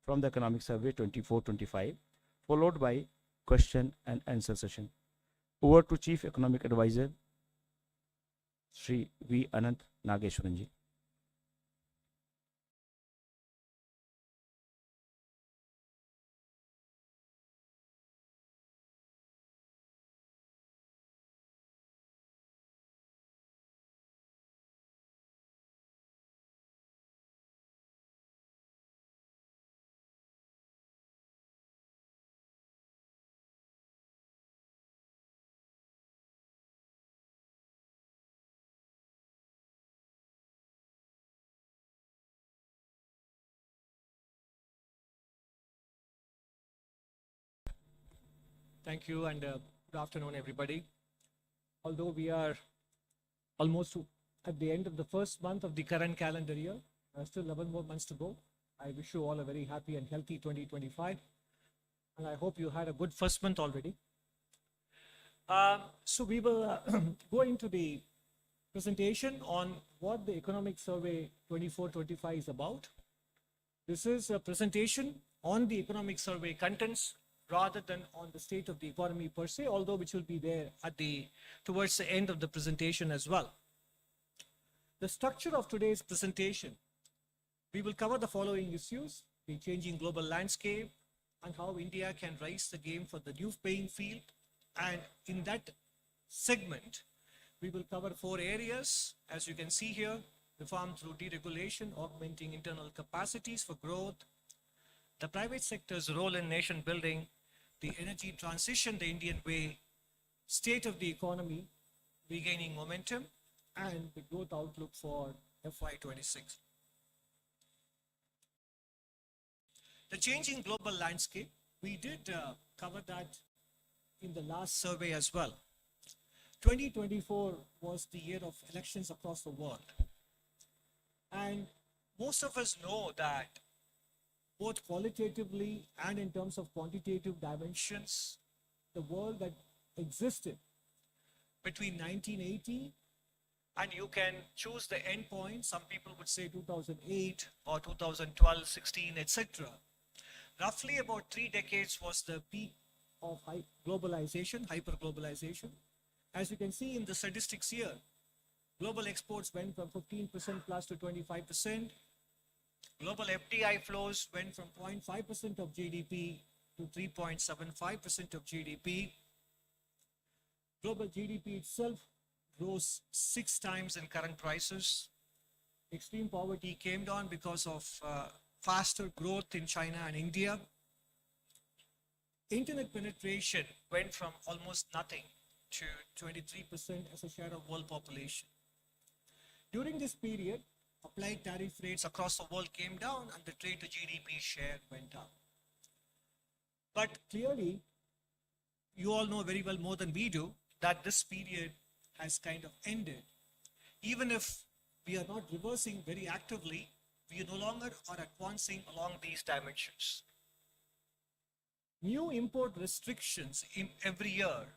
from the Economic Survey 24-25, followed by question and answer session. Over to Chief Economic Advisor, Shri V. Anantha Nageswaran ji. Thank you, and good afternoon, everybody. Although we are almost at the end of the first month of the current calendar year, still 11 more months to go. I wish you all a very happy and healthy 2025, and I hope you had a good first month already. So we will go into the presentation on what the Economic Survey 24-25 is about. This is a presentation on the Economic Survey contents rather than on the state of the economy per se, although which will be there at towards the end of the presentation as well. The structure of today's presentation, we will cover the following issues: the changing global landscape and how India can rise the game for the new playing field. And in that segment, we will cover 4 areas, as you can see here: reform through deregulation, augmenting internal capacities for growth, the private sector's role in nation building, the energy transition the Indian way, state of the economy regaining momentum, and the growth outlook for FY26. The changing global landscape, we did cover that in the last survey as well. 2024 was the year of elections across the world. And most of us know that both qualitatively and in terms of quantitative dimensions, the world that existed between 1980 and you can choose the end point. Some people would say 2008 or 2012, 16, etc. Roughly about 3 decades was the peak of globalization, hyper-globalization. As you can see in the statistics here, global exports went from 15% plus to 25%. Global FDI flows went from 0.5% of GDP to 3.75% of GDP. Global GDP itself rose 6 times in current prices. Extreme poverty came down because of faster growth in China and India. Internet penetration went from almost nothing to 23% as a share of world population. During this period, applied tariff rates across the world came down and the trade to GDP share went up. But clearly, you all know very well more than we do that this period has kind of ended. Even if we are not reversing very actively, we no longer are advancing along these dimensions. New import restrictions in every year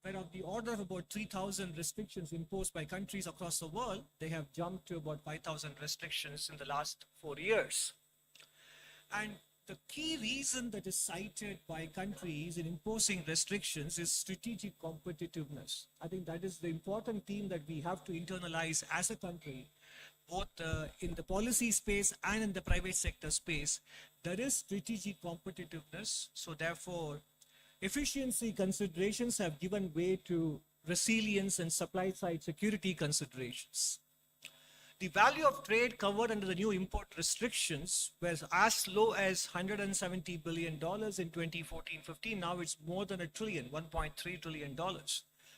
were of the order of about 3,000 restrictions imposed by countries across the world. They have jumped to about 5,000 restrictions in the last 4 years. And the key reason that is cited by countries in imposing restrictions is strategic competitiveness. I think that is the important theme that we have to internalize as a country, both in the policy space and in the private sector space. There is strategic competitiveness. So therefore, efficiency considerations have given way to resilience and supply side security considerations. The value of trade covered under the new import restrictions was as low as $170 billion in 2014-15. Now it's more than $1 trillion, $1.3 trillion.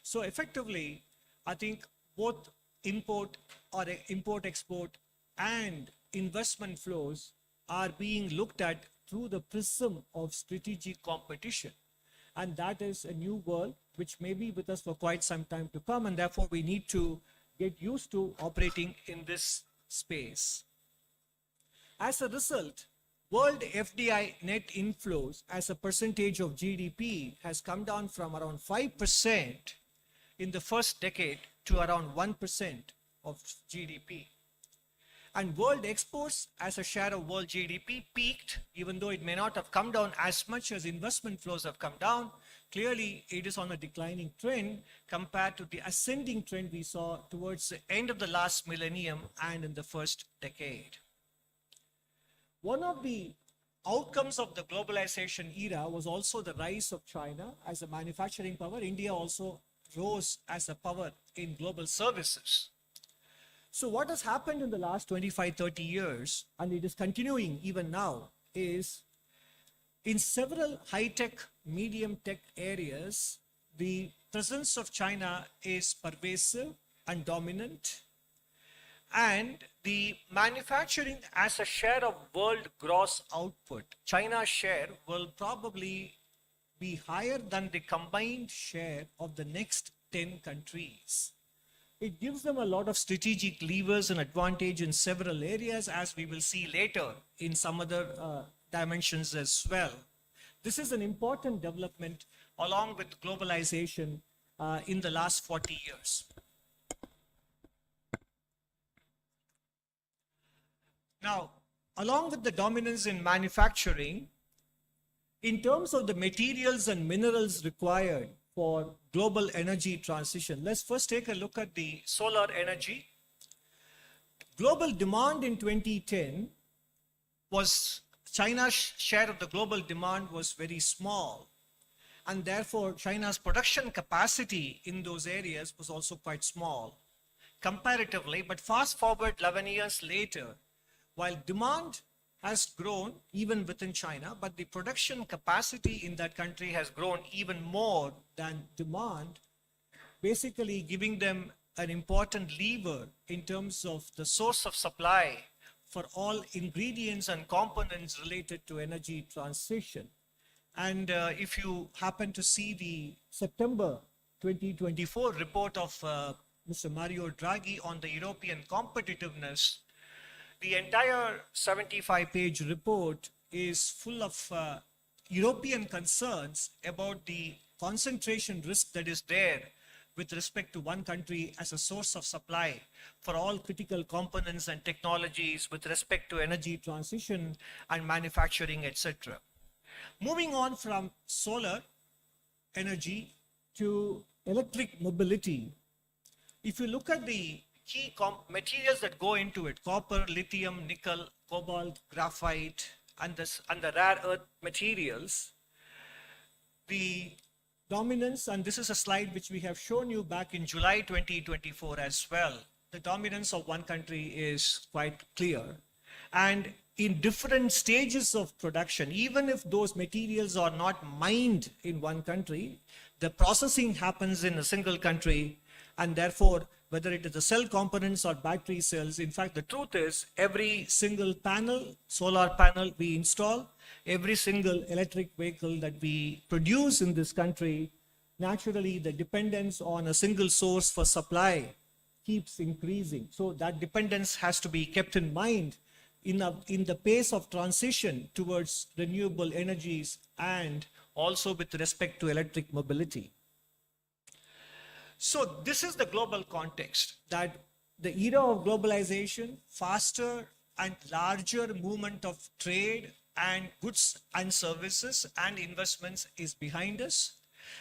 So effectively, I think both import-export and investment flows are being looked at through the prism of strategic competition. And that is a new world which may be with us for quite some time to come, and therefore we need to get used to operating in this space. As a result, world FDI net inflows as a percentage of GDP has come down from around 5% in the first decade to around 1% of GDP. And world exports as a share of world GDP peaked, even though it may not have come down as much as investment flows have come down. Clearly, it is on a declining trend compared to the ascending trend we saw towards the end of the last millennium and in the first decade. One of the outcomes of the globalization era was also the rise of China as a manufacturing power. India also rose as a power in global services. So what has happened in the last 25, 30 years, and it is continuing even now, is in several high-tech, medium-tech areas, the presence of China is pervasive and dominant. And the manufacturing as a share of world gross output, China's share will probably be higher than the combined share of the next 10 countries. It gives them a lot of strategic levers and advantage in several areas, as we will see later in some other dimensions as well. This is an important development along with globalization in the last 40 years. Now, along with the dominance in manufacturing, in terms of the materials and minerals required for global energy transition, let's first take a look at the solar energy. Global demand in 2010 was, China's share of the global demand was very small. And therefore, China's production capacity in those areas was also quite small comparatively. But fast forward 11 years later, while demand has grown even within China, but the production capacity in that country has grown even more than demand, basically giving them an important lever in terms of the source of supply for all ingredients and components related to energy transition. And if you happen to see the September 2024 report of Mr. Mario Draghi on the European competitiveness, the entire 75-page report is full of European concerns about the concentration risk that is there with respect to one country as a source of supply for all critical components and technologies with respect to energy transition and manufacturing, etc. Moving on from solar energy to electric mobility, if you look at the key materials that go into it, copper, lithium, nickel, cobalt, graphite, and the rare earth materials, the dominance, and this is a slide which we have shown you back in July 2024 as well, the dominance of one country is quite clear. And in different stages of production, even if those materials are not mined in one country, the processing happens in a single country, and therefore whether it is the cell components or battery cells. In fact, the truth is every single panel, solar panel we install, every single electric vehicle that we produce in this country, naturally the dependence on a single source for supply keeps increasing. So that dependence has to be kept in mind in the pace of transition towards renewable energies and also with respect to electric mobility. So this is the global context, that the era of globalization, faster and larger movement of trade and goods and services and investments is behind us.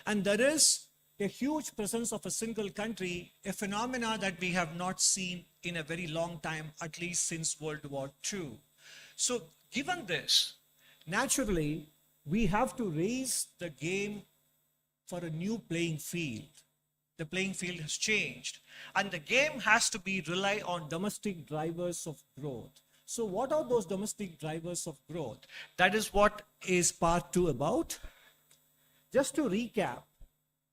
And there is a huge presence of a single country, a phenomena that we have not seen in a very long time, at least since World War II. So given this, naturally, we have to raise the game for a new playing field. The playing field has changed, and the game has to be rely on domestic drivers of growth. So what are those domestic drivers of growth? That is what is part 2 about. Just to recap,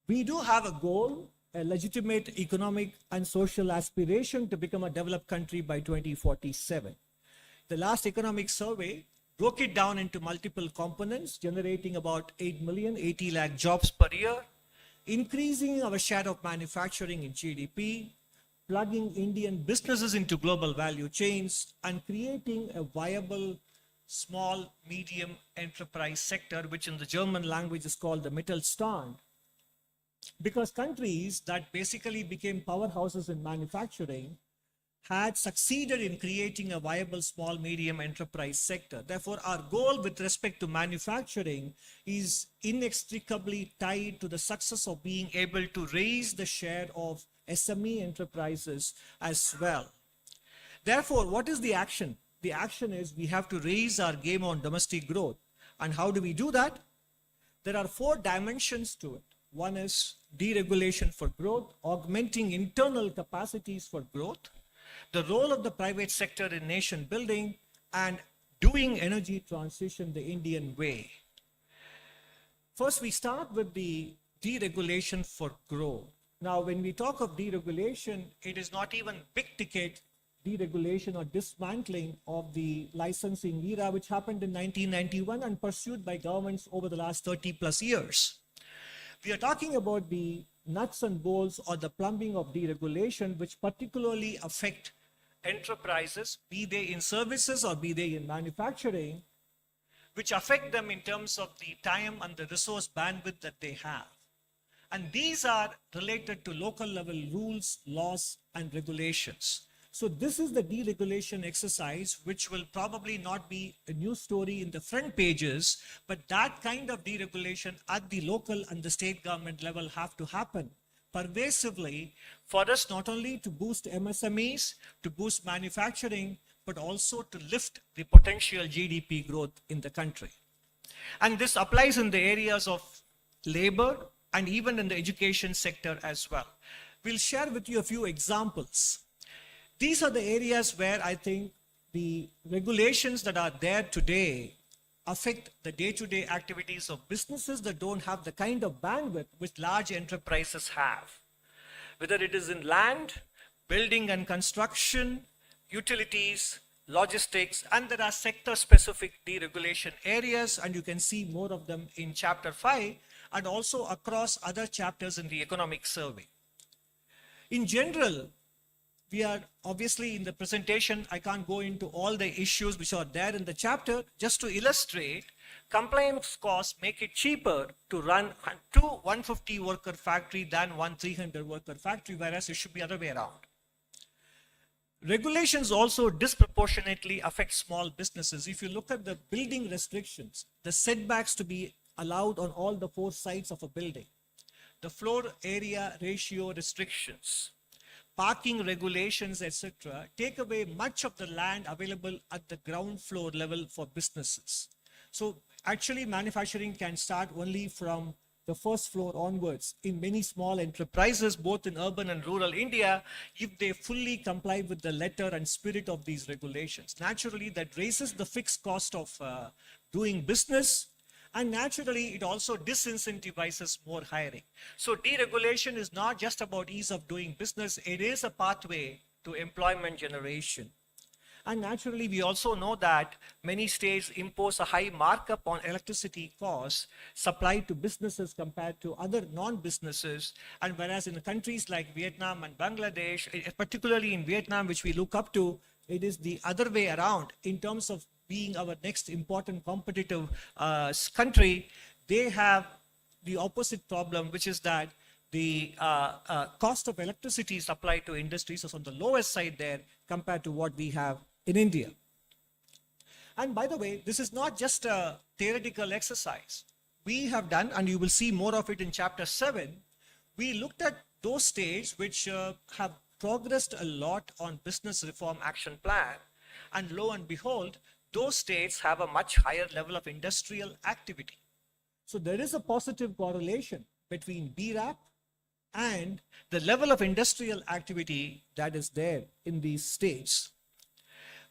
we do have a goal, a legitimate economic and social aspiration to become a developed country by 2047. The last economic survey broke it down into multiple components, generating about 80 lakh jobs per year, increasing our share of manufacturing in GDP, plugging Indian businesses into global value chains, and creating a viable small, medium enterprise sector, which in the German language is called the Mittelstand. Because countries that basically became powerhouses in manufacturing had succeeded in creating a viable small medium enterprise sector. Therefore, our goal with respect to manufacturing is inextricably tied to the success of being able to raise the share of SME enterprises as well. Therefore, what is the action? The action is we have to raise our game on domestic growth. And how do we do that? There are 4 dimensions to it. One is deregulation for growth, augmenting internal capacities for growth, the role of the private sector in nation building, and doing energy transition the Indian way. First, we start with the deregulation for growth. Now, when we talk of deregulation, it is not even big ticket deregulation or dismantling of the licensing era, which happened in 1991 and pursued by governments over the last 30 plus years. We are talking about the nuts and bolts or the plumbing of deregulation, which particularly affect enterprises, be they in services or be they in manufacturing, which affect them in terms of the time and the resource bandwidth that they have. And these are related to local level rules, laws, and regulations. So this is the deregulation exercise, which will probably not be a news story in the front pages, but that kind of deregulation at the local and the state government level have to happen pervasively for us not only to boost MSMEs, to boost manufacturing, but also to lift the potential GDP growth in the country. And this applies in the areas of labor and even in the education sector as well. We'll share with you a few examples. These are the areas where I think the regulations that are there today affect the day-to-day activities of businesses that don't have the kind of bandwidth which large enterprises have. Whether it is in land, building and construction, utilities, logistics, and there are sector-specific deregulation areas, and you can see more of them in Chapter 5 and also across other chapters in the economic survey. In general, we are obviously in the presentation, I can't go into all the issues which are there in the chapter. Just to illustrate, compliance costs make it cheaper to run a 150 worker factory than one 300 worker factory, whereas it should be other way around. Regulations also disproportionately affect small businesses. If you look at the building restrictions, the setbacks to be allowed on all the 4 sides of a building, the floor area ratio restrictions, parking regulations, etc., take away much of the land available at the ground floor level for businesses. So actually manufacturing can start only from the first floor onwards in many small enterprises, both in urban and rural India, if they fully comply with the letter and spirit of these regulations. Naturally, that raises the fixed cost of doing business, and naturally, it also disincentivizes more hiring. So deregulation is not just about ease of doing business, it is a pathway to employment generation. And naturally, we also know that many states impose a high markup on electricity costs supplied to businesses compared to other non-businesses. And whereas in countries like Vietnam and Bangladesh, particularly in Vietnam, which we look up to, it is the other way around in terms of being our next important competitive country. They have the opposite problem, which is that the cost of electricity supplied to industries is on the lowest side there compared to what we have in India. And by the way, this is not just a theoretical exercise. We have done, and you will see more of it in Chapter 7, we looked at those states which have progressed a lot on business reform action plan, and lo and behold, those states have a much higher level of industrial activity. So there is a positive correlation between BRAP and the level of industrial activity that is there in these states.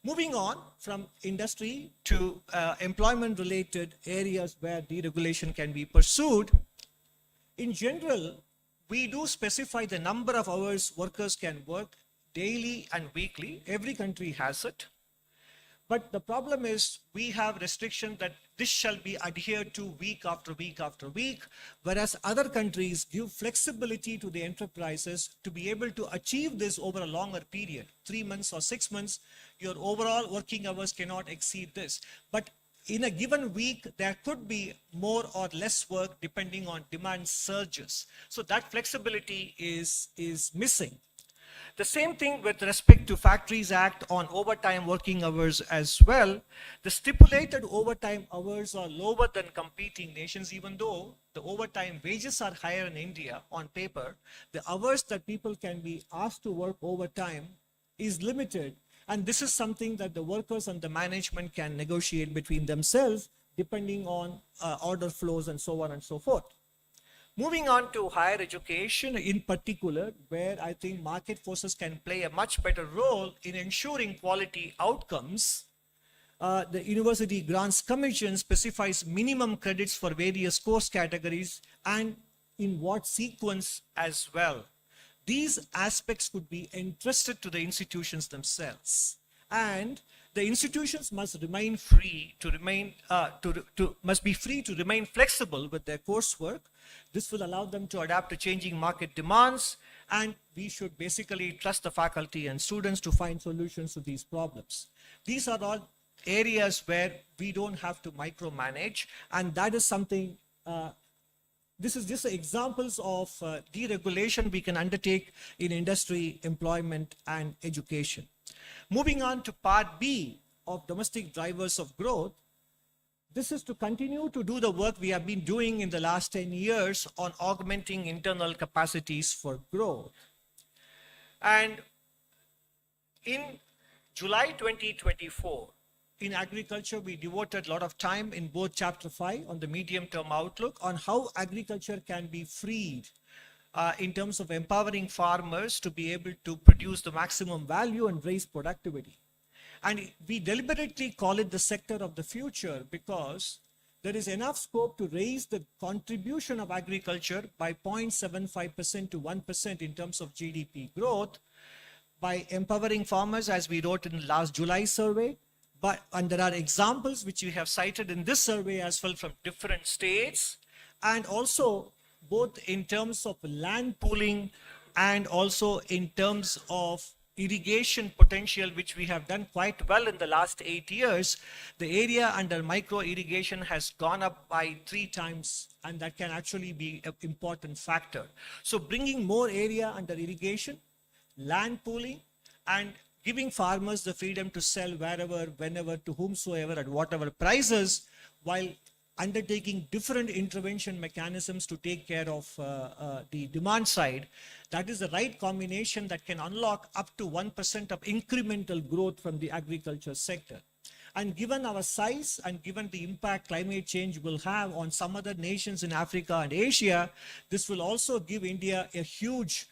Moving on from industry to employment-related areas where deregulation can be pursued, in general, we do specify the number of hours workers can work daily and weekly. Every country has it. But the problem is we have restriction that this shall be adhered to week after week after week, whereas other countries give flexibility to the enterprises to be able to achieve this over a longer period, 3 months or 6 months. Your overall working hours cannot exceed this. But in a given week, there could be more or less work depending on demand surges. So that flexibility is missing. The same thing with respect to Factories Act on overtime working hours as well. The stipulated overtime hours are lower than competing nations, even though the overtime wages are higher in India on paper. The hours that people can be asked to work overtime is limited. And this is something that the workers and the management can negotiate between themselves, depending on order flows and so on and so forth. Moving on to higher education in particular, where I think market forces can play a much better role in ensuring quality outcomes. The University Grants Commission specifies minimum credits for various course categories and in what sequence as well. These aspects could be entrusted to the institutions themselves, and the institutions must remain free to remain must be free to remain flexible with their coursework. This will allow them to adapt to changing market demands, and we should basically trust the faculty and students to find solutions to these problems. These are all areas where we don't have to micromanage, and that is something this is just examples of deregulation we can undertake in industry, employment, and education. Moving on to part B of domestic drivers of growth, this is to continue to do the work we have been doing in the last 10 years on augmenting internal capacities for growth. And in July 2024, in agriculture, we devoted a lot of time in both chapter 5 on the medium-term outlook on how agriculture can be freed in terms of empowering farmers to be able to produce the maximum value and raise productivity. And we deliberately call it the sector of the future because there is enough scope to raise the contribution of agriculture by 0.75% to 1% in terms of GDP growth by empowering farmers, as we wrote in the last July survey. And there are examples which we have cited in this survey as well from different states, and also both in terms of land pooling and also in terms of irrigation potential, which we have done quite well in the last 8 years. The area under micro irrigation has gone up by 3 times, and that can actually be an important factor. So bringing more area under irrigation, land pooling, and giving farmers the freedom to sell wherever, whenever, to whomsoever, at whatever prices, while undertaking different intervention mechanisms to take care of the demand side. That is the right combination that can unlock up to 1% of incremental growth from the agriculture sector. And given our size and given the impact climate change will have on some other nations in Africa and Asia, this will also give India a huge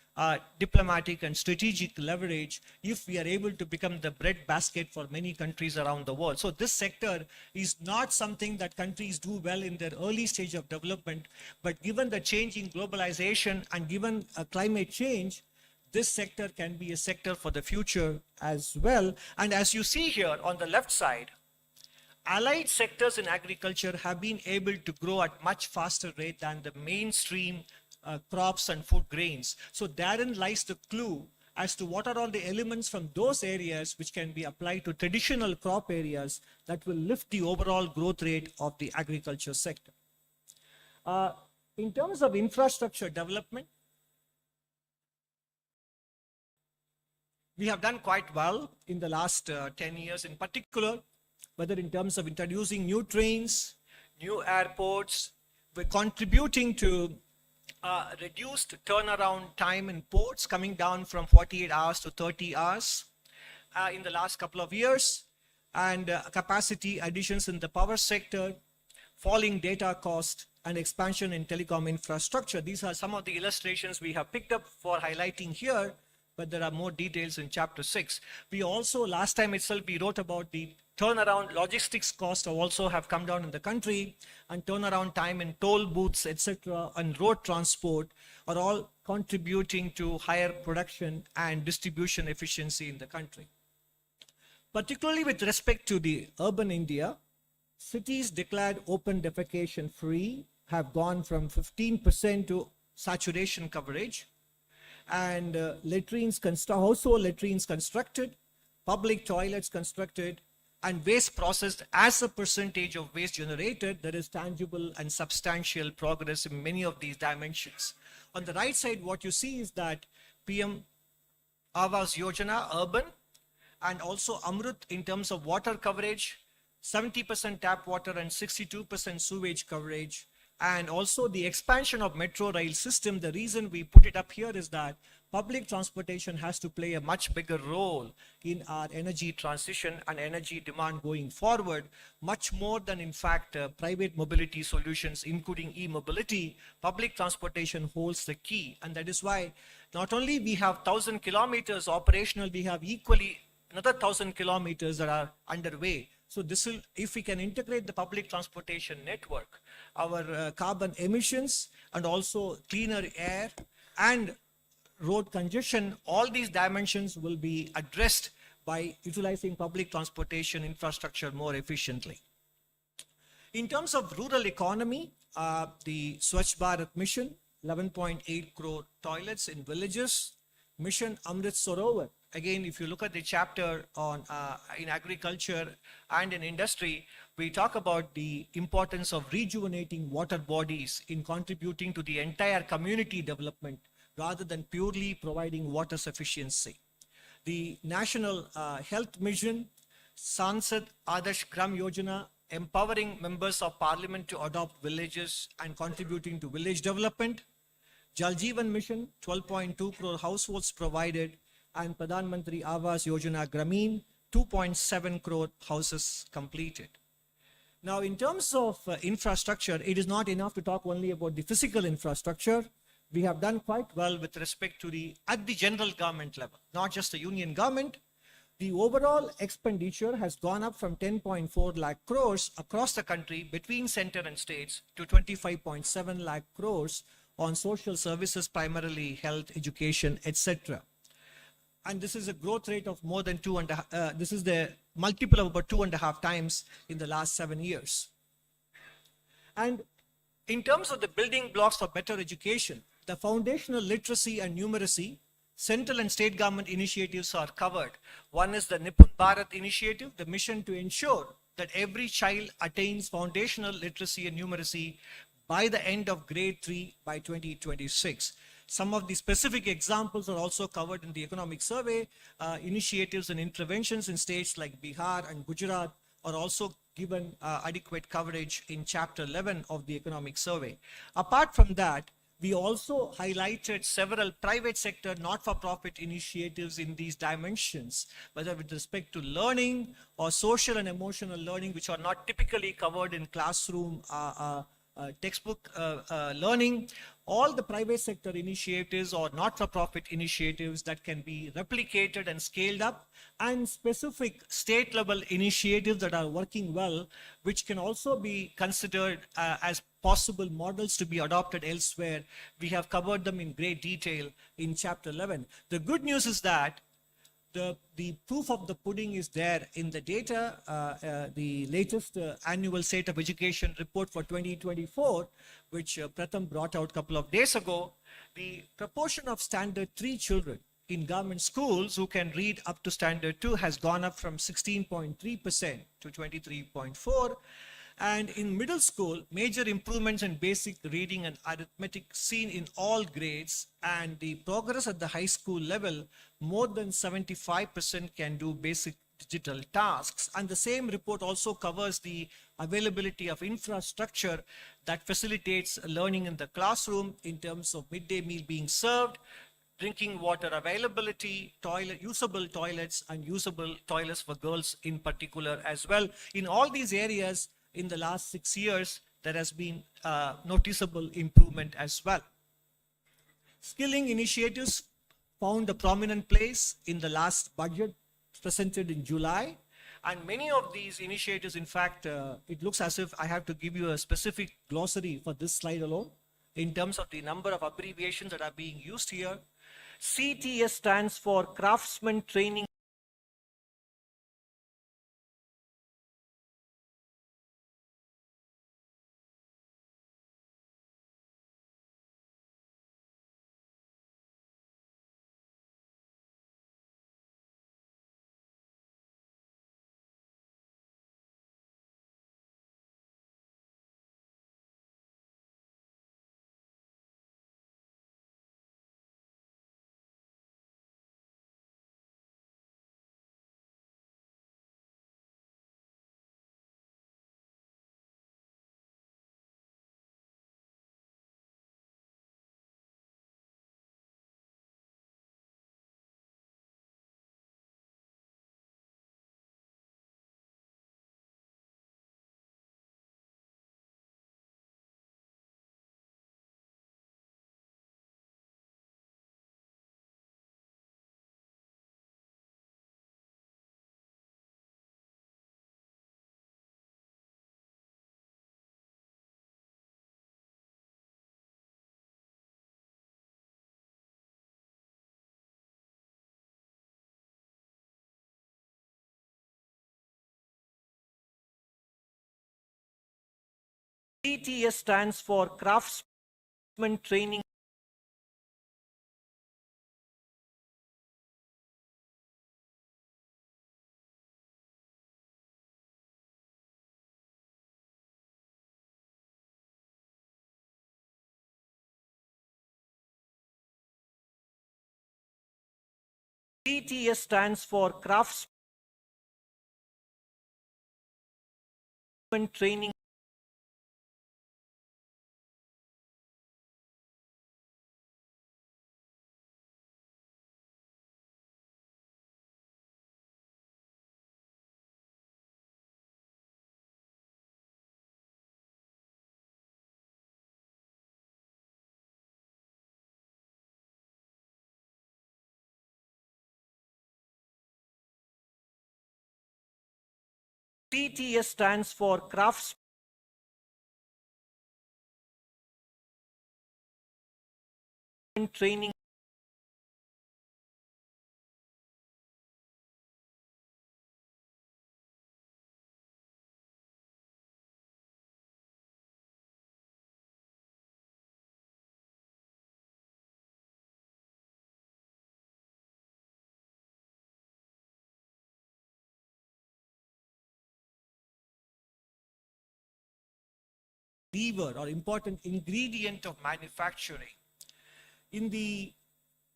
diplomatic and strategic leverage if we are able to become the breadbasket for many countries around the world. So this sector is not something that countries do well in their early stage of development, but given the change in globalization and given climate change, this sector can be a sector for the future as well. And as you see here on the left side, allied sectors in agriculture have been able to grow at much faster rate than the mainstream crops and food grains. So therein lies the clue as to what are all the elements from those areas which can be applied to traditional crop areas that will lift the overall growth rate of the agriculture sector. In terms of infrastructure development, we have done quite well in the last 10 years in particular, whether in terms of introducing new trains, new airports. We're contributing to reduced turnaround time in ports, coming down from 48 hours to 30 hours in the last couple of years, and capacity additions in the power sector, falling data cost, and expansion in telecom infrastructure. These are some of the illustrations we have picked up for highlighting here, but there are more details in chapter 6. We also, last time itself, we wrote about the turnaround logistics costs also have come down in the country, and turnaround time in toll booths, etc., and road transport are all contributing to higher production and distribution efficiency in the country. Particularly with respect to the urban India, cities declared open defecation free have gone from 15% to saturation coverage, and household latrines constructed, public toilets constructed, and waste processed as a percentage of waste generated. There is tangible and substantial progress in many of these dimensions. On the right side, what you see is that PM Awas Yojana urban, and also Amrut in terms of water coverage, 70% tap water and 62% sewage coverage. And also the expansion of metro rail system. The reason we put it up here is that public transportation has to play a much bigger role in our energy transition and energy demand going forward, much more than in fact private mobility solutions, including e-mobility. Public transportation holds the key, and that is why not only we have 1,000 kilometers operational, we have equally another 1,000 kilometers that are underway. So this will, if we can integrate the public transportation network, our carbon emissions and also cleaner air and road congestion, all these dimensions will be addressed by utilizing public transportation infrastructure more efficiently. In terms of rural economy, the Swachh Bharat mission, 11.8 crore toilets in villages. Mission Amrit Sarovar. Again, if you look at the chapter on in agriculture and in industry, we talk about the importance of rejuvenating water bodies in contributing to the entire community development rather than purely providing water sufficiency. The National Health Mission, Sansad Adarsh Gram Yojana, empowering members of parliament to adopt villages and contributing to village development. Jal Jeevan Mission, 12.2 crore households provided, and Pradhan Mantri Awas Yojana Grameen, 2.7 crore houses completed. Now, in terms of infrastructure, it is not enough to talk only about the physical infrastructure. We have done quite well with respect to at the general government level, not just the union government. The overall expenditure has gone up from 10.4 lakh crores across the country between center and states to 25.7 lakh crores on social services, primarily health, education, etc. And this is a growth rate of more than this is the multiple of about 2.5 times in the last 7 years. And in terms of the building blocks for better education, the foundational literacy and numeracy, central and state government initiatives are covered. One is the Nipun Bharat initiative, the mission to ensure that every child attains foundational literacy and numeracy by the end of grade 3 by 2026. Some of the specific examples are also covered in the economic survey. Initiatives and interventions in states like Bihar and Gujarat are also given adequate coverage in chapter 11 of the economic survey. Apart from that, we also highlighted several private sector not-for-profit initiatives in these dimensions, whether with respect to learning or social and emotional learning, which are not typically covered in classroom textbook learning. All the private sector initiatives or not-for-profit initiatives that can be replicated and scaled up, and specific state level initiatives that are working well, which can also be considered as possible models to be adopted elsewhere. We have covered them in great detail in chapter 11. The good news is that the proof of the pudding is there in the data. The latest annual state of education report for 2024, which Pratham brought out a couple of days ago, the proportion of standard 3 children in government schools who can read up to standard 2 has gone up from 16.3% to 23.4%. And in middle school, major improvements in basic reading and arithmetic seen in all grades, and the progress at the high school level, more than 75% can do basic digital tasks. And the same report also covers the availability of infrastructure that facilitates learning in the classroom in terms of midday meal being served, drinking water availability, usable toilets, and usable toilets for girls in particular as well. In all these areas, in the last 6 years, there has been noticeable improvement as well. Skilling initiatives found a prominent place in the last budget presented in July. And many of these initiatives, in fact, it looks as if I have to give you a specific glossary for this slide alone in terms of the number of abbreviations that are being used here. CTS stands for Craftsman Training CTS stands for Craftsman Training. CTS stands for Craftsman Training. CTS stands for Craftsman Training. Lever or important ingredient of manufacturing. In the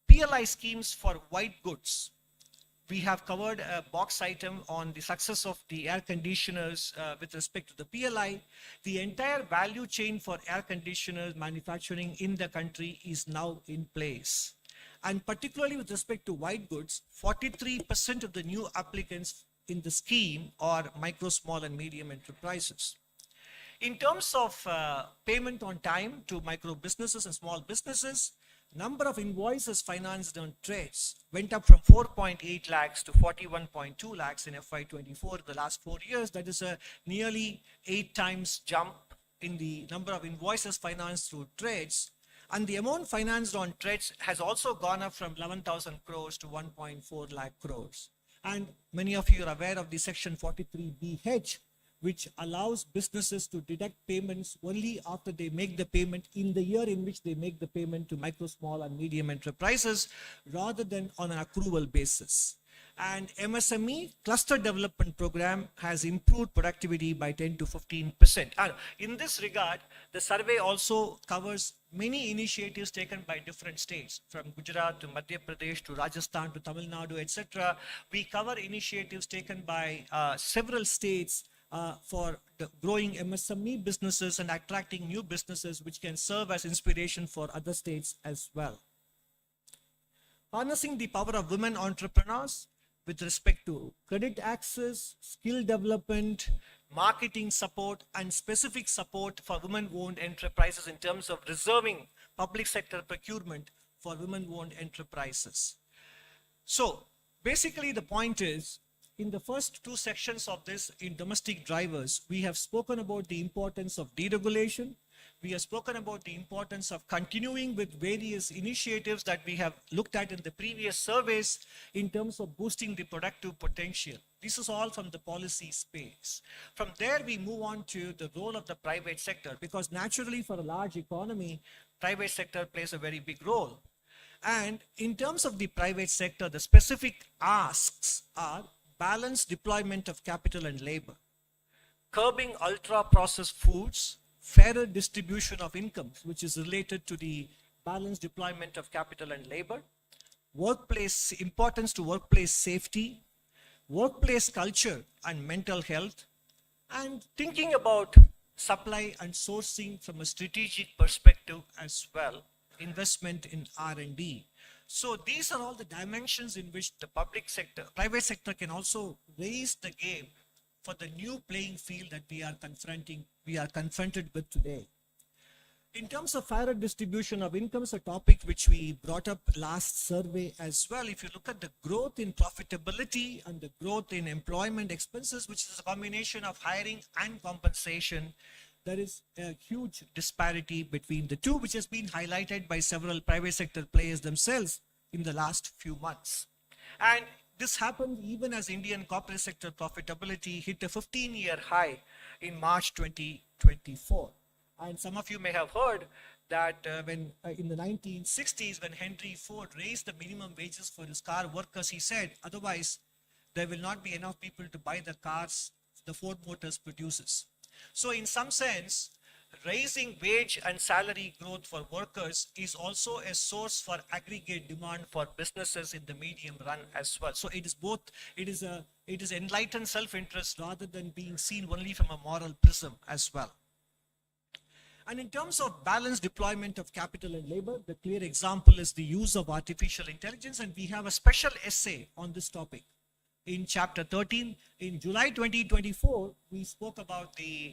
PLI schemes for white goods, we have covered a box item on the success of the air conditioners with respect to the PLI. The entire value chain for air conditioners manufacturing in the country is now in place. And particularly with respect to white goods, 43% of the new applicants in the scheme are micro, small, and medium enterprises. In terms of payment on time to micro businesses and small businesses, number of invoices financed on trades went up from 4.8 lakhs to 41.2 lakhs in FY24 the last 4 years. That is a nearly 8 times jump in the number of invoices financed through trades. And the amount financed on trades has also gone up from 11,000 crores to 1.4 lakh crores. And many of you are aware of the Section 43BH, which allows businesses to deduct payments only after they make the payment in the year in which they make the payment to micro, small, and medium enterprises rather than on an accrual basis. And MSME cluster development program has improved productivity by 10 to 15%. And in this regard, the survey also covers many initiatives taken by different states, from Gujarat to Madhya Pradesh to Rajasthan to Tamil Nadu, etc. We cover initiatives taken by several states for the growing MSME businesses and attracting new businesses, which can serve as inspiration for other states as well. Harnessing the power of women entrepreneurs with respect to credit access, skill development, marketing support, and specific support for women-owned enterprises in terms of reserving public sector procurement for women-owned enterprises. So basically the point is, in the first 2 sections of this, in domestic drivers, we have spoken about the importance of deregulation. We have spoken about the importance of continuing with various initiatives that we have looked at in the previous surveys in terms of boosting the productive potential. This is all from the policy space. From there, we move on to the role of the private sector, because naturally for a large economy, private sector plays a very big role. And in terms of the private sector, the specific asks are balanced deployment of capital and labor, curbing ultra-processed foods, fairer distribution of incomes, which is related to the balanced deployment of capital and labor, workplace importance to workplace safety, workplace culture and mental health, and thinking about supply and sourcing from a strategic perspective as well, investment in R&D. So these are all the dimensions in which the private sector can also raise the game for the new playing field that we are confronted with today. In terms of fairer distribution of incomes, a topic which we brought up last survey as well, if you look at the growth in profitability and the growth in employment expenses, which is a combination of hiring and compensation, there is a huge disparity between the two, which has been highlighted by several private sector players themselves in the last few months. And this happened even as Indian corporate sector profitability hit a 15-year high in March 2024. And some of you may have heard that when in the 1960s, when Henry Ford raised the minimum wages for his car workers, he said, otherwise, there will not be enough people to buy the cars the Ford Motors produces. So in some sense, raising wage and salary growth for workers is also a source for aggregate demand for businesses in the medium run as well. So it is both, it is enlightened self-interest rather than being seen only from a moral prism as well. And in terms of balanced deployment of capital and labor, the clear example is the use of artificial intelligence, and we have a special essay on this topic in chapter 13. In July 2024, we spoke about the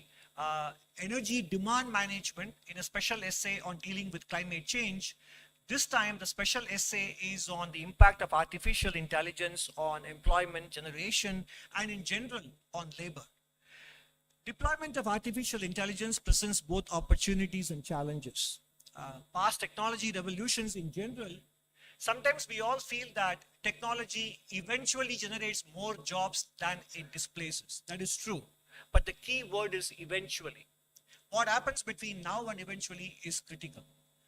energy demand management in a special essay on dealing with climate change. This time, the special essay is on the impact of artificial intelligence on employment generation and in general on labor. Deployment of artificial intelligence presents both opportunities and challenges. Past technology revolutions in general, sometimes we all feel that technology eventually generates more jobs than it displaces. That is true. But the key word is eventually. What happens between now and eventually is critical.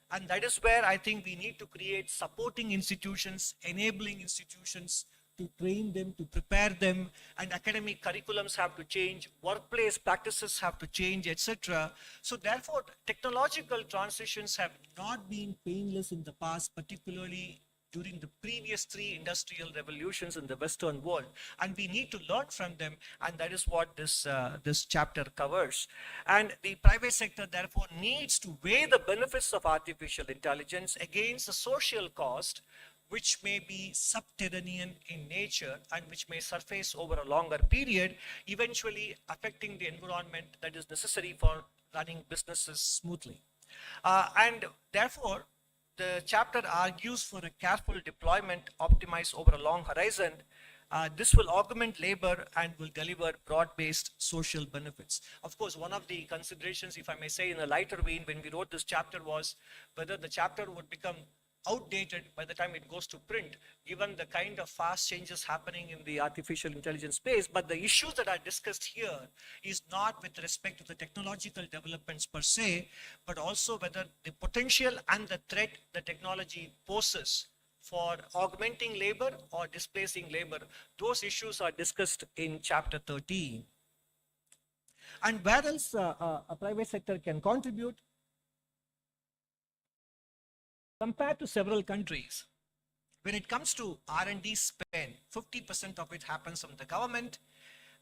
And that is where I think we need to create supporting institutions, enabling institutions, to train them, to prepare them, and academic curriculums have to change, workplace practices have to change, etc. So therefore, technological transitions have not been painless in the past, particularly during the previous 3 industrial revolutions in the Western world, and we need to learn from them, and that is what this chapter covers. And the private sector therefore needs to weigh the benefits of artificial intelligence against the social cost, which may be subterranean in nature and which may surface over a longer period, eventually affecting the environment that is necessary for running businesses smoothly. And therefore, the chapter argues for a careful deployment optimized over a long horizon. This will augment labor and will deliver broad-based social benefits. Of course, one of the considerations, if I may say, in a lighter vein, when we wrote this chapter was whether the chapter would become outdated by the time it goes to print, given the kind of fast changes happening in the artificial intelligence space. But the issues that are discussed here is not with respect to the technological developments per se, but also whether the potential and the threat the technology poses for augmenting labor or displacing labor. Those issues are discussed in chapter 13. And where else a private sector can contribute? Compared to several countries, when it comes to R&D spend, 50% of it happens from the government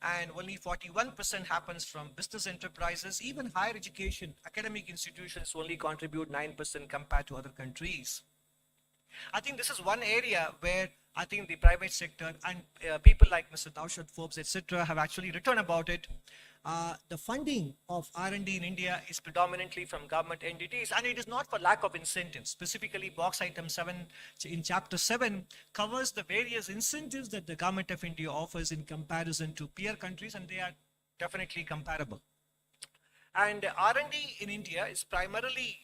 and only 41% happens from business enterprises. Even higher education, academic institutions only contribute 9% compared to other countries. I think this is one area where I think the private sector and people like Mr. Naushad Forbes, etc., have actually written about it. The funding of R&D in India is predominantly from government entities, and it is not for lack of incentives. Specifically, box item 7 in chapter 7 covers the various incentives that the government of India offers in comparison to peer countries, and they are definitely comparable. And R&D in India is primarily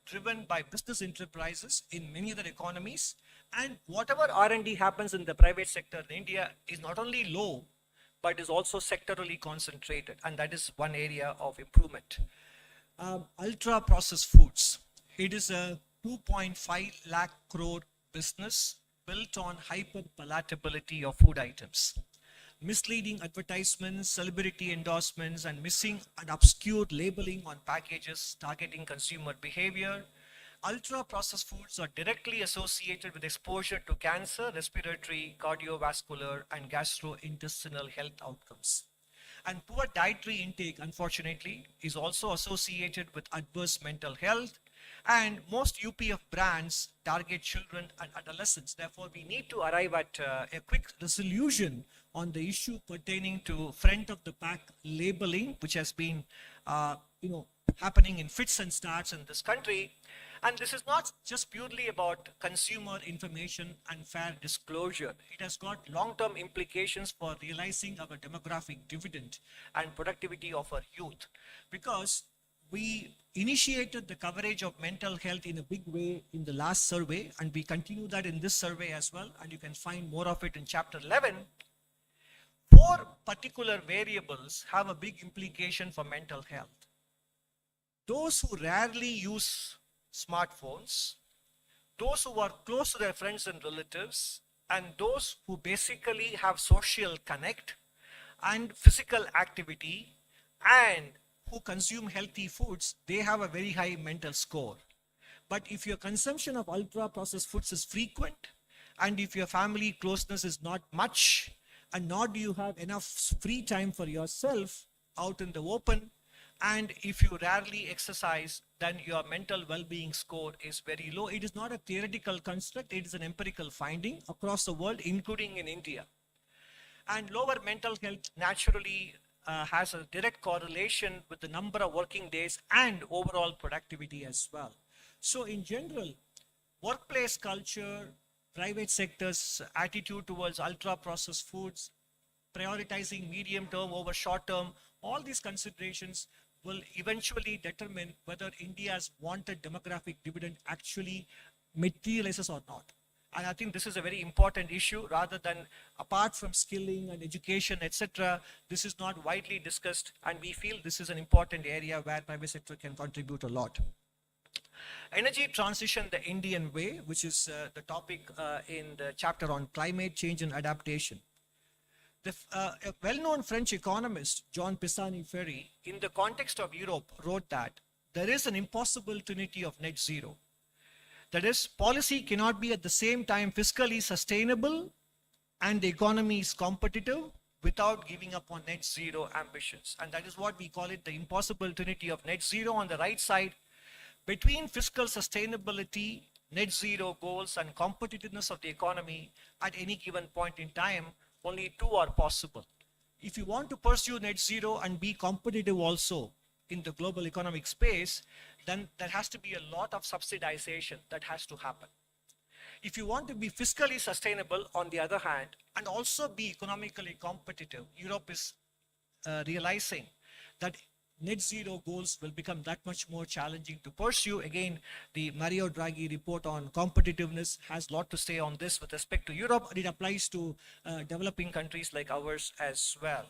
driven by business enterprises in many other economies, and whatever R&D happens in the private sector in India is not only low, but is also sectorally concentrated, and that is one area of improvement. Ultra processed foods. It is a 2.5 lakh crore business built on hyper palatability of food items. Misleading advertisements, celebrity endorsements, and missing and obscure labeling on packages targeting consumer behavior. Ultra processed foods are directly associated with exposure to cancer, respiratory, cardiovascular, and gastrointestinal health outcomes. And poor dietary intake, unfortunately, is also associated with adverse mental health. And most UPF brands target children and adolescents. Therefore, we need to arrive at a quick resolution on the issue pertaining to front of the pack labeling, which has been, happening in fits and starts in this country. And this is not just purely about consumer information and fair disclosure. It has got long-term implications for realizing our demographic dividend and productivity of our youth. Because we initiated the coverage of mental health in a big way in the last survey, and we continue that in this survey as well, and you can find more of it in chapter 11. 4 particular variables have a big implication for mental health. those who rarely use smartphones, those who are close to their friends and relatives, and those who basically have social connect and physical activity and who consume healthy foods, they have a very high mental score. But if your consumption of ultra processed foods is frequent, and if your family closeness is not much, and nor do you have enough free time for yourself out in the open, and if you rarely exercise, then your mental well-being score is very low. It is not a theoretical construct, it is an empirical finding across the world, including in India. And lower mental health naturally has a direct correlation with the number of working days and overall productivity as well. So in general, workplace culture, private sector's attitude towards ultra processed foods, prioritizing medium term over short term, all these considerations will eventually determine whether India's wanted demographic dividend actually materializes or not. And I think this is a very important issue. Rather than, apart from skilling and education, etc., this is not widely discussed, and we feel this is an important area where private sector can contribute a lot. Energy transition the Indian way, which is the topic in the chapter on climate change and adaptation. A well-known French economist, John Pisani-Ferry, in the context of Europe, wrote that there is an impossible trinity of net zero. That is, policy cannot be at the same time fiscally sustainable and the economy is competitive without giving up on net zero ambitions. And that is what we call it, the impossible trinity of net zero. On the right side, between fiscal sustainability, net zero goals, and competitiveness of the economy at any given point in time, only two are possible. If you want to pursue net zero and be competitive also in the global economic space, then there has to be a lot of subsidization that has to happen. If you want to be fiscally sustainable, on the other hand, and also be economically competitive, Europe is realizing that net zero goals will become that much more challenging to pursue. Again, the Mario Draghi report on competitiveness has a lot to say on this with respect to Europe, and it applies to developing countries like ours as well.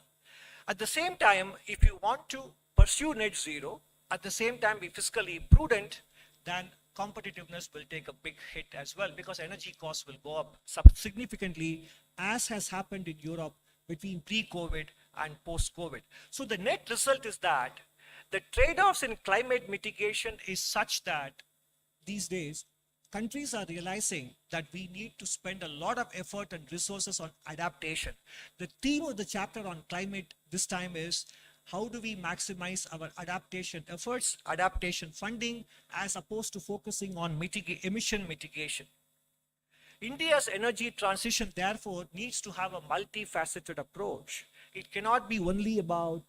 At the same time, if you want to pursue net zero, at the same time be fiscally prudent, then competitiveness will take a big hit as well, because energy costs will go up significantly, as has happened in Europe between pre-COVID and post-COVID. So the net result is that the trade-offs in climate mitigation is such that these days countries are realizing that we need to spend a lot of effort and resources on adaptation. The theme of the chapter on climate this time is how do we maximize our adaptation efforts, adaptation funding, as opposed to focusing on emission mitigation. India's energy transition, therefore, needs to have a multifaceted approach. It cannot be only about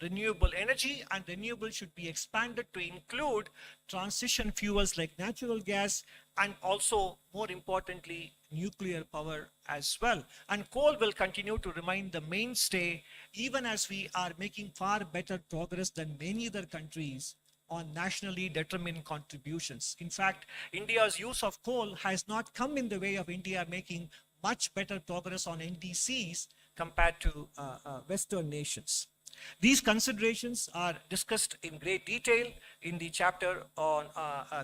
renewable energy, and renewable should be expanded to include transition fuels like natural gas, and also, more importantly, nuclear power as well. And coal will continue to remain the mainstay, even as we are making far better progress than many other countries on nationally determined contributions. In fact, India's use of coal has not come in the way of India making much better progress on NDCs compared to Western nations. These considerations are discussed in great detail in the chapter on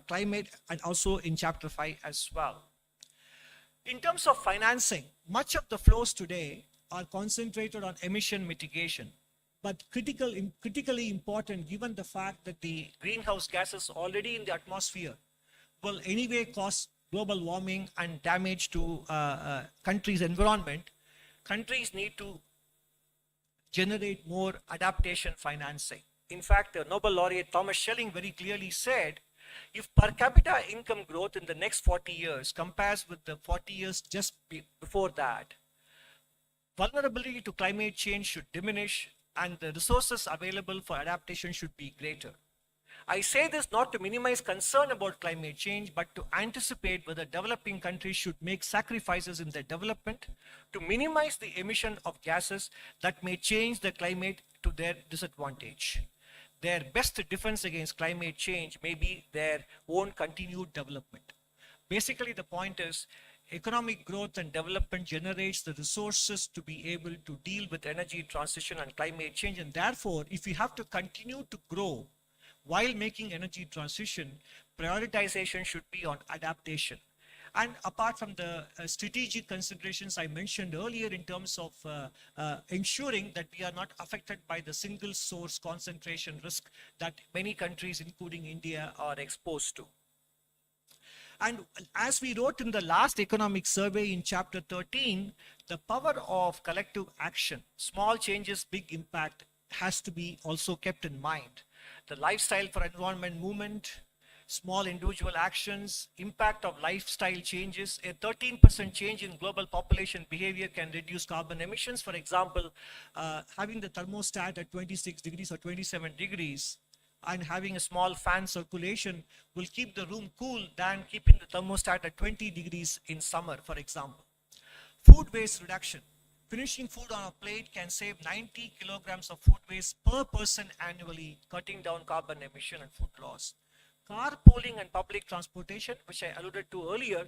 climate, and also in chapter 5 as well. In terms of financing, much of the flows today are concentrated on emission mitigation, but critically important given the fact that the greenhouse gases already in the atmosphere will anyway cause global warming and damage to countries' environment. Countries need to generate more adaptation financing. In fact, the Nobel laureate Thomas Schelling very clearly said, if per capita income growth in the next 40 years compares with the 40 years just before that, vulnerability to climate change should diminish and the resources available for adaptation should be greater. I say this not to minimize concern about climate change, but to anticipate whether developing countries should make sacrifices in their development to minimize the emission of gases that may change the climate to their disadvantage. Their best defense against climate change may be their own continued development. Basically, the point is, economic growth and development generates the resources to be able to deal with energy transition and climate change. And therefore, if we have to continue to grow, while making energy transition, prioritization should be on adaptation. And apart from the strategic considerations I mentioned earlier in terms of ensuring that we are not affected by the single source concentration risk that many countries, including India, are exposed to. And as we wrote in the last economic survey in chapter 13, the power of collective action, small changes, big impact, has to be also kept in mind. The lifestyle for environment movement, small individual actions, impact of lifestyle changes. A 13% change in global population behavior can reduce carbon emissions. For example, having the thermostat at 26 degrees or 27 degrees and having a small fan circulation will keep the room cool than keeping the thermostat at 20 degrees in summer, for example. Food waste reduction. Finishing food on a plate can save 90 kilograms of food waste per person annually, cutting down carbon emission and food loss. Carpooling and public transportation, which I alluded to earlier,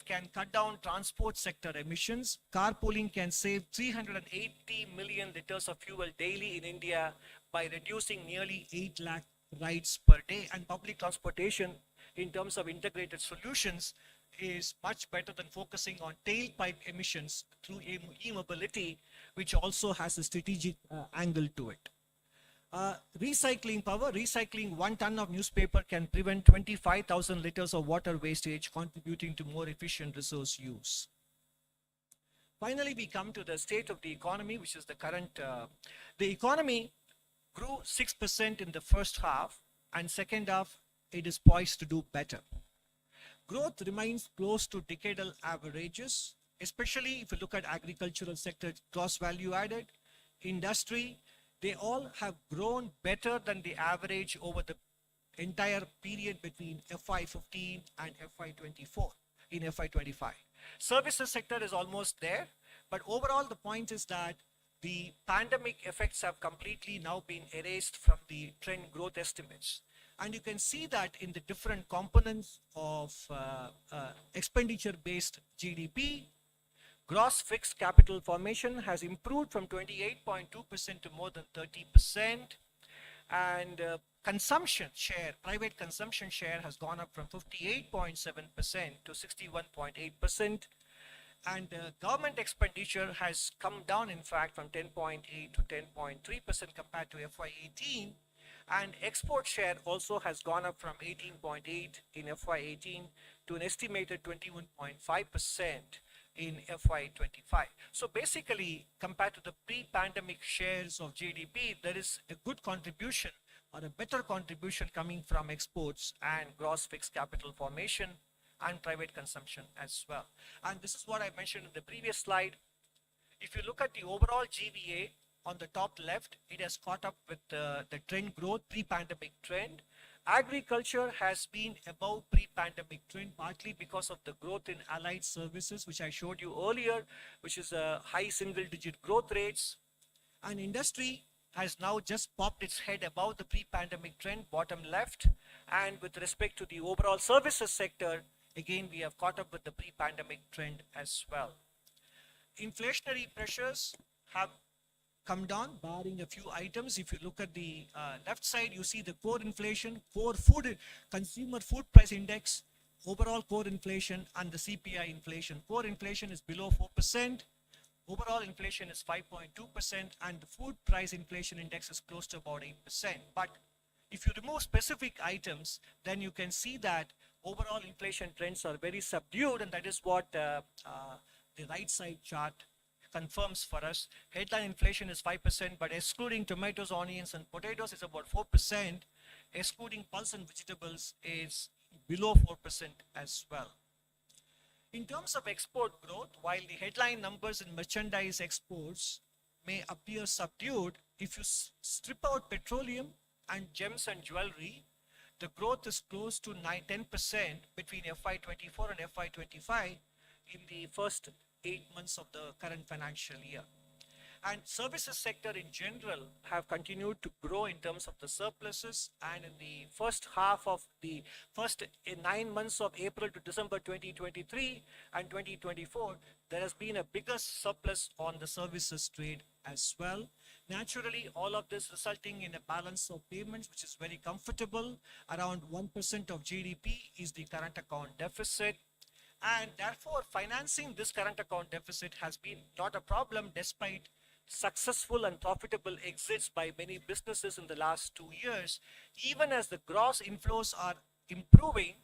can cut down transport sector emissions. Carpooling can save 380 million liters of fuel daily in India by reducing nearly 8 lakh rides per day. And public transportation, in terms of integrated solutions, is much better than focusing on tailpipe emissions through e-mobility, which also has a strategic angle to it. Recycling power. Recycling 1 ton of newspaper can prevent 25,000 liters of water wastage, contributing to more efficient resource use. Finally, we come to the state of the economy, which is the current. The economy grew 6% in the first half, and second half, it is poised to do better. Growth remains close to decadal averages, especially if you look at agricultural sector, gross value added, industry. They all have grown better than the average over the entire period between FY15 and FY24 in FY25. Services sector is almost there, but overall the point is that the pandemic effects have completely now been erased from the trend growth estimates. And you can see that in the different components of expenditure-based GDP. Gross fixed capital formation has improved from 28.2% to more than 30%. And consumption share, private consumption share has gone up from 58.7% to 61.8%. And government expenditure has come down, in fact, from 10.8 to 10.3% compared to FY18. And export share also has gone up from 18.8 in FY18 to an estimated 21.5% in FY25. So basically, compared to the pre-pandemic shares of GDP, there is a good contribution or a better contribution coming from exports and gross fixed capital formation and private consumption as well. And this is what I mentioned in the previous slide. If you look at the overall GVA on the top left, it has caught up with the trend growth, pre-pandemic trend. Agriculture has been above pre-pandemic trend, partly because of the growth in allied services, which I showed you earlier, which is a high single-digit growth rates. And industry has now just popped its head above the pre-pandemic trend, bottom left. And with respect to the overall services sector, again, we have caught up with the pre-pandemic trend as well. Inflationary pressures have come down, barring a few items. If you look at the left side, you see the core inflation, core food, consumer food price index, overall core inflation, and the CPI inflation. Core inflation is below 4%. Overall inflation is 5.2%, and the food price inflation index is close to about 8%. But if you remove specific items, then you can see that overall inflation trends are very subdued, and that is what the right side chart confirms for us. Headline inflation is 5%, but excluding tomatoes, onions, and potatoes is about 4%. Excluding pulse and vegetables is below 4% as well. In terms of export growth, while the headline numbers in merchandise exports may appear subdued, if you strip out petroleum and gems and jewelry, the growth is close to 10% between FY24 and FY25 in the first 8 months of the current financial year. And services sector in general have continued to grow in terms of the surpluses, and in the first half of the first 9 months of April to December 2023 and 2024, there has been a bigger surplus on the services trade as well. Naturally, all of this resulting in a balance of payments, which is very comfortable. Around 1% of GDP is the current account deficit. And therefore, financing this current account deficit has been not a problem despite successful and profitable exits by many businesses in the last 2 years. Even as the gross inflows are improving,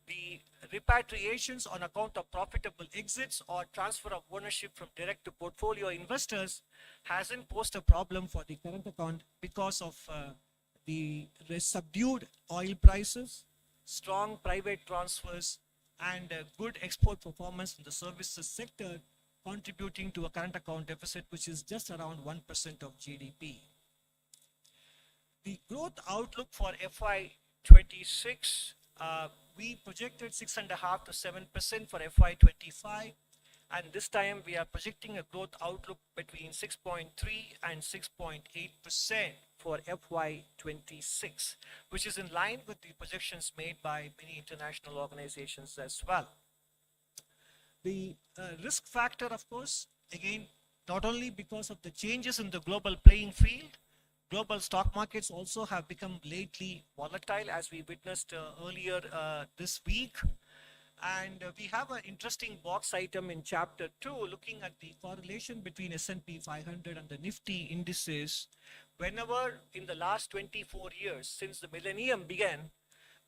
the repatriations on account of profitable exits or transfer of ownership from direct to portfolio investors hasn't posed a problem for the current account because of the subdued oil prices, strong private transfers, and good export performance in the services sector, contributing to a current account deficit which is just around 1% of GDP. The growth outlook for FY26, we projected 6.5 to 7% for FY25, and this time we are projecting a growth outlook between 6.3 and 6.8% for FY26, which is in line with the projections made by many international organizations as well. The risk factor, of course, again, not only because of the changes in the global playing field, global stock markets also have become lately volatile, as we witnessed earlier this week. And we have an interesting box item in chapter 2 looking at the correlation between S&P 500 and the Nifty indices. Whenever in the last 24 years since the millennium began,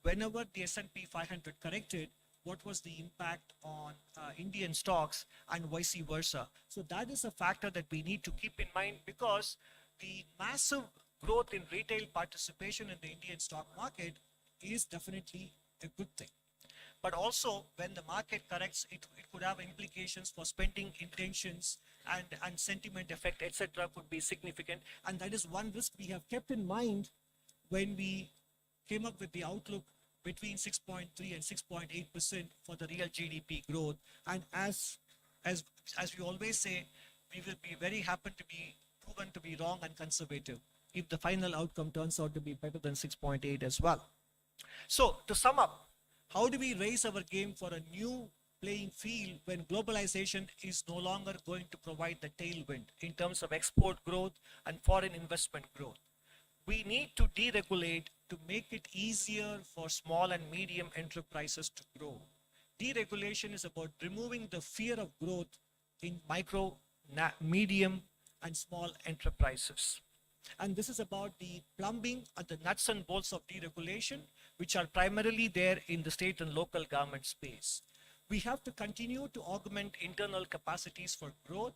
whenever the S&P 500 corrected, what was the impact on Indian stocks and vice versa. So that is a factor that we need to keep in mind, because the massive growth in retail participation in the Indian stock market is definitely a good thing. But also, when the market corrects, it could have implications for spending intentions, and sentiment effect, etc. could be significant. And that is one risk we have kept in mind when we came up with the outlook between 6.3 and 6.8% for the real GDP growth. And as we always say, we will be very happy to be proven to be wrong and conservative if the final outcome turns out to be better than 6.8 as well. So to sum up, how do we raise our game for a new playing field when globalization is no longer going to provide the tailwind in terms of export growth and foreign investment growth? We need to deregulate to make it easier for small and medium enterprises to grow. Deregulation is about removing the fear of growth in micro, medium, and small enterprises. And this is about the plumbing and the nuts and bolts of deregulation, which are primarily there in the state and local government space. We have to continue to augment internal capacities for growth.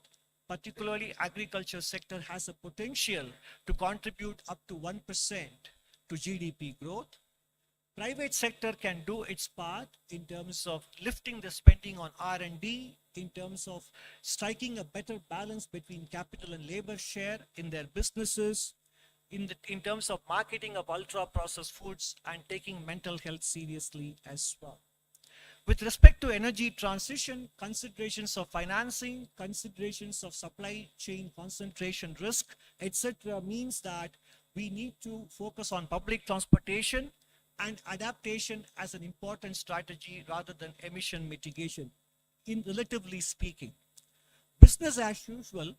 Particularly, agriculture sector has a potential to contribute up to 1% to GDP growth. Private sector can do its part in terms of lifting the spending on R&D, in terms of striking a better balance between capital and labor share in their businesses, in terms of marketing of ultra-processed foods, and taking mental health seriously as well. With respect to energy transition, considerations of financing, considerations of supply chain concentration risk, etc. means that we need to focus on public transportation and adaptation as an important strategy rather than emission mitigation, in relatively speaking. Business as usual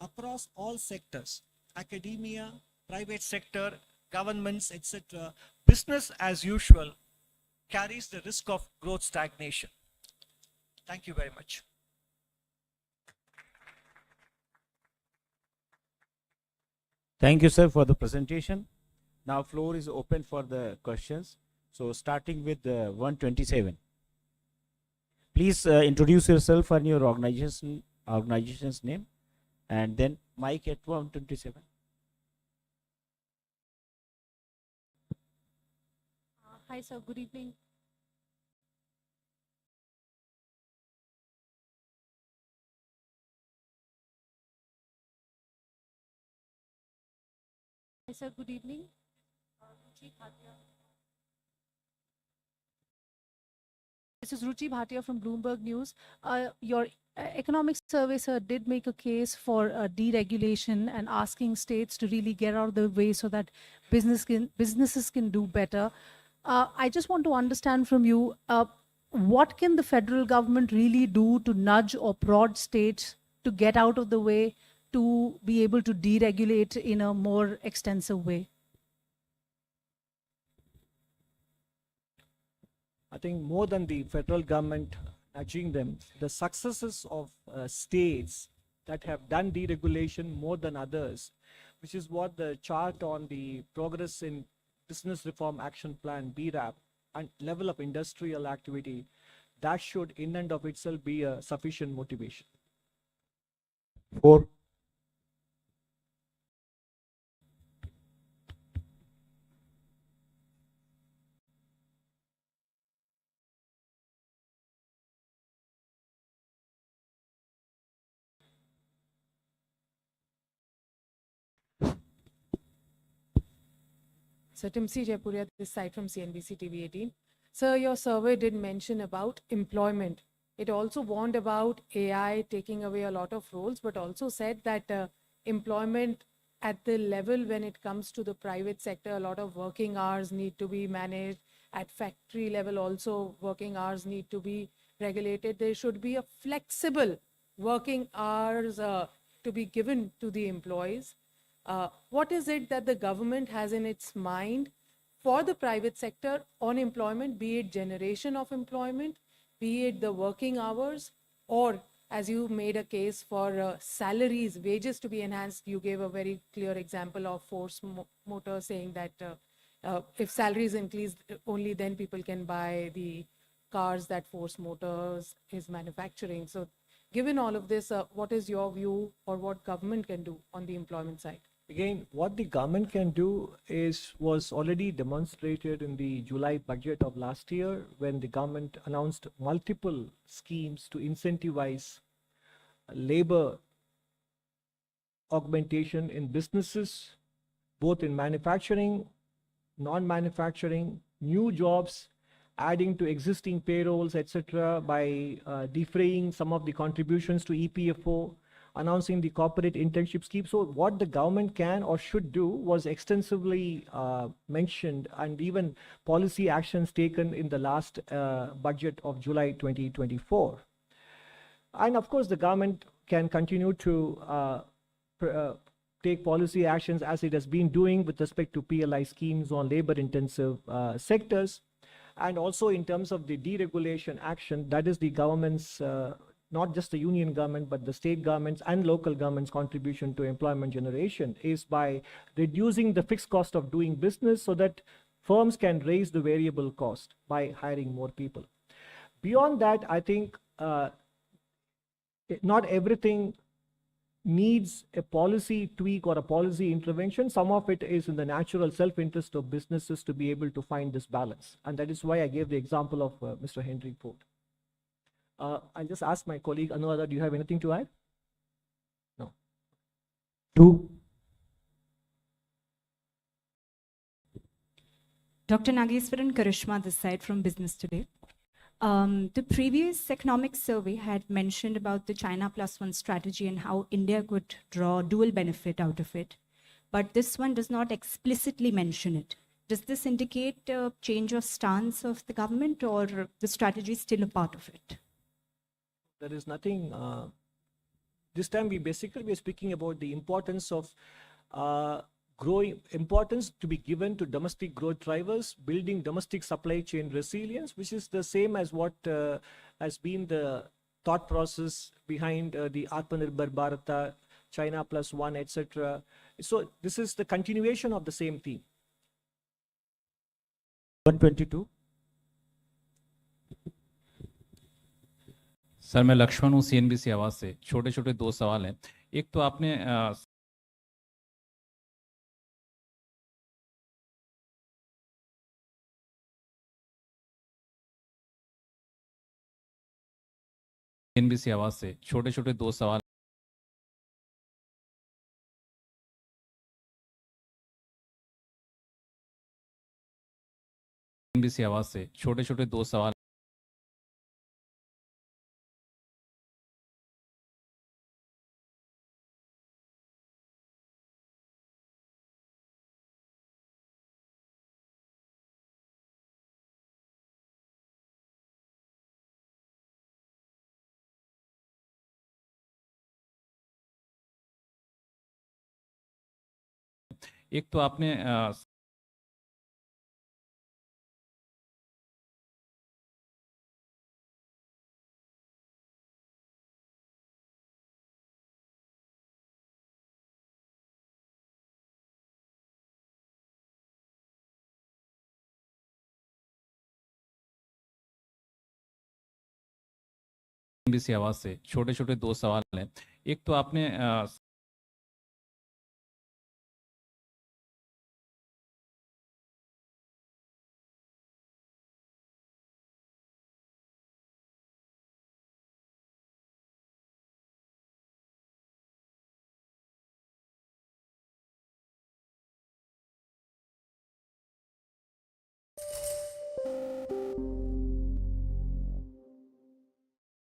across all sectors, academia, private sector, governments, etc. Business as usual carries the risk of growth stagnation. Thank you very much. Thank you, sir, for the presentation. Now floor is open for the questions. So starting with 127. Please introduce yourself and your organization's name, and then mic at 127. Hi, sir. Good evening. Hi, sir. Good evening. Ruchi Bhatia. This is Ruchi Bhatia from Bloomberg News. Your economic survey, sir, did make a case for deregulation and asking states to really get out of the way so that businesses can do better. I just want to understand from you, what can the federal government really do to nudge or prod states to get out of the way, to be able to deregulate in a more extensive way? I think more than the federal government nudging them, the successes of states that have done deregulation more than others, which is what the chart on the progress in Business Reform Action Plan, BRAP, and level of industrial activity, that should in and of itself be a sufficient motivation. 4. Satimsi Jaipuria, this side from CNBC TV 18. Sir, your survey did mention about employment. It also warned about AI taking away a lot of roles, but also said that employment at the level when it comes to the private sector, a lot of working hours need to be managed. At factory level also, working hours need to be regulated. There should be a flexible working hours to be given to the employees. What is it that the government has in its mind for the private sector on employment, be it generation of employment, be it the working hours, or as you made a case for salaries, wages to be enhanced? You gave a very clear example of Force Motor saying that if salaries increase, only then people can buy the cars that Force Motors is manufacturing. So given all of this, what is your view or what government can do on the employment side? Again, what the government can do was already demonstrated in the July budget of last year, when the government announced multiple schemes to incentivize labor augmentation in businesses, both in manufacturing, non-manufacturing, new jobs, adding to existing payrolls, etc., by defraying some of the contributions to EPFO, announcing the corporate internship scheme. So what the government can or should do was extensively mentioned, and even policy actions taken in the last budget of July 2024. And of course, the government can continue to take policy actions as it has been doing with respect to PLI schemes on labor-intensive sectors. And also in terms of the deregulation action, that is the government's, not just the union government, but the state governments and local governments' contribution to employment generation, is by reducing the fixed cost of doing business so that firms can raise the variable cost by hiring more people. Beyond that, I think not everything needs a policy tweak or a policy intervention. Some of it is in the natural self-interest of businesses to be able to find this balance. And that is why I gave the example of Mr. Henry Ford. I'll just ask my colleague Anuradha, do you have anything to add? No. 2. Dr. Nageswaran Karishma, this side from Business Today. The previous economic survey had mentioned about the China Plus One strategy and how India could draw dual benefit out of it. But this one does not explicitly mention it. Does this indicate a change of stance of the government, or the strategy is still a part of it? There is nothing. This time we're speaking about the importance of importance to be given to domestic growth drivers, building domestic supply chain resilience, which is the same as what has been the thought process behind the Atmanirbhar Bharata, China Plus One, etc. So this is the continuation of the same theme. 122. Sir, मैं लक्ष्मण हूँ CNBC आवाज से। छोटे छोटे दो सवाल हैं। एक तो आपने CNBC आवाज से छोटे छोटे दो सवाल CNBC आवाज से छोटे छोटे दो सवाल एक तो आपने एनबीसी आवाज से छोटे छोटे दो सवाल हैं। एक तो आपने